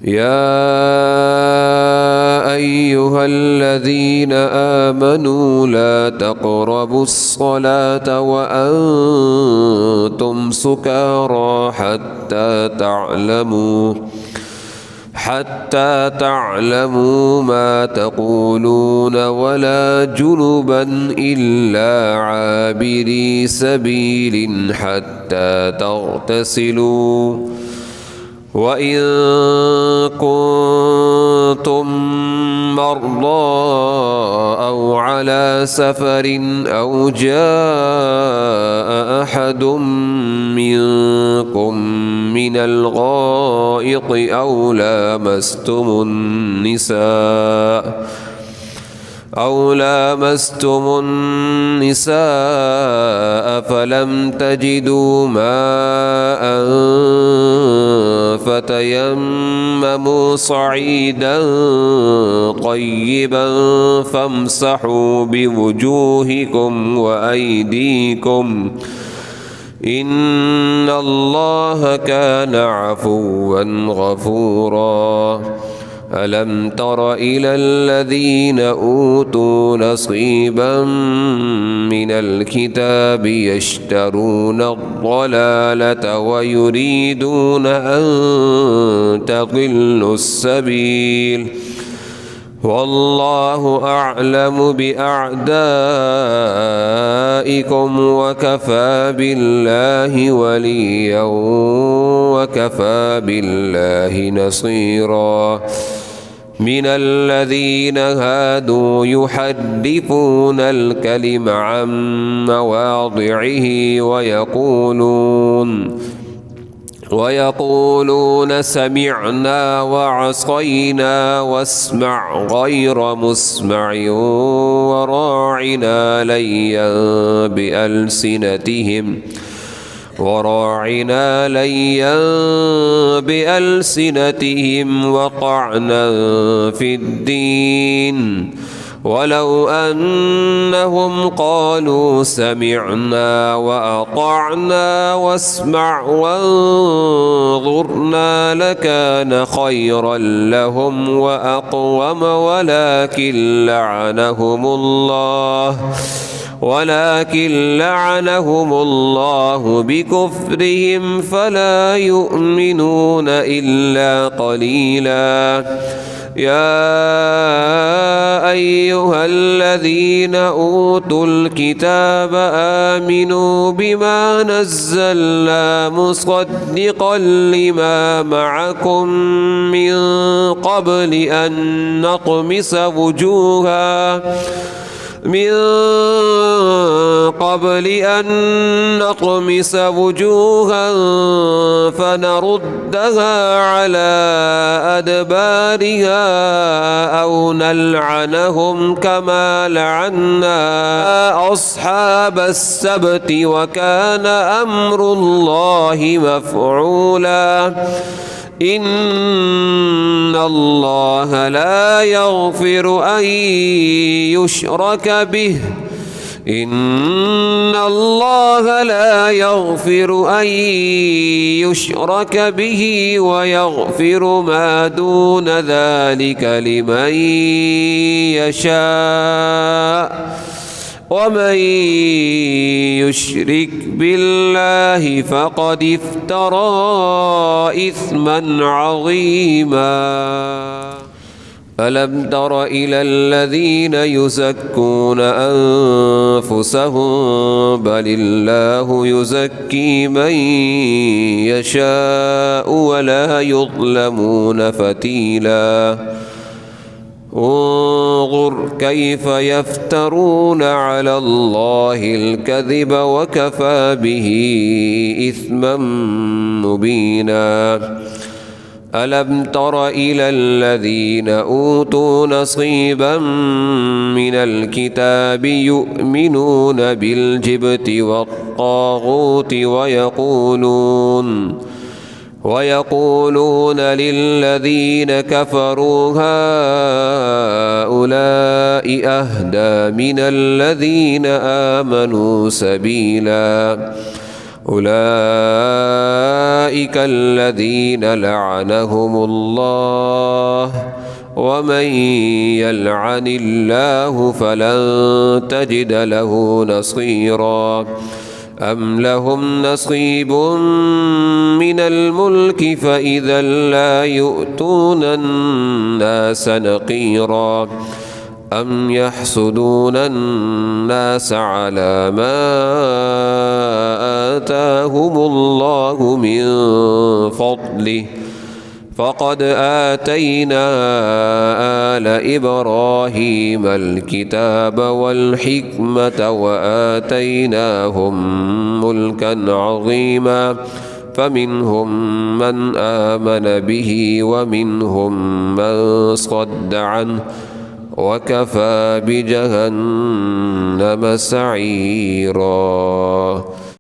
يا أيها الذين آمنوا لا تقربوا الصلاة وأنتم سكارى حتى تعلموا ما تقولون ولا جنبا إلا عابري سبيل حتى تغتسلوا وإن كنتم مرضى أو على سفر أو جاء أحد منكم من الغائط أو لامستم النساء فلم تجدوا ماء فتيمموا صعيدا طيبا فامسحوا بوجوهكم وأيديكم إن الله كان عفوا غفورا ألم تر إلى الذين أوتوا نصيبا من الكتاب يشترون الضلالة ويريدون أن تضلوا السبيل والله أعلم بأعدائكم وكفى بالله وليا وكفى بالله نصيرا من الذين هادوا يحرفون الكلم عن مواضعه ويقولون سمعنا وعصينا واسمع غير مسمع وراعنا ليا بألسنتهم وطعنا في الدين ولو أنهم قالوا سمعنا وأطعنا واسمع وانظرنا لكان خيرا لهم وأقوم ولكن لعنهم الله بكفرهم فلا يؤمنون إلا قليلا يا أيها الذين أوتوا الكتاب آمنوا بما نزلنا مصدقا لما معكم من قبل أن نطمس وجوها فنردها على أدبارها أو نلعنهم كما لعنا أصحاب السبت وكان أمر الله مفعولا إن الله لا يغفر أن يشرك به ويغفر ما دون ذلك لمن يشاء ومن يشرك بالله فقد افترى إثما عظيما ألم تر إلى الذين يزكون أنفسهم بل الله يزكي من يشاء ولا يظلمون فتيلا انظر كيف يفترون على الله الكذب وكفى به إثما مبينا ألم تر إلى الذين أوتوا نصيبا من الكتاب يؤمنون بالجبت والطاغوت ويقولون للذين كفروا هؤلاء أهدى من الذين آمنوا سبيلا أولئك الذين لعنهم الله ومن يلعن الله فلن تجد له نصيرا أم لهم نصيب من الملك فإذا لا يؤتون الناس نقيرا أم يحسدون الناس على ما آتاهم الله من فضله فقد آتينا آل إبراهيم الكتاب والحكمة وآتيناهم ملكا عظيما فمنهم من آمن به ومنهم من صد عنه وكفى بجهنم سعيرا.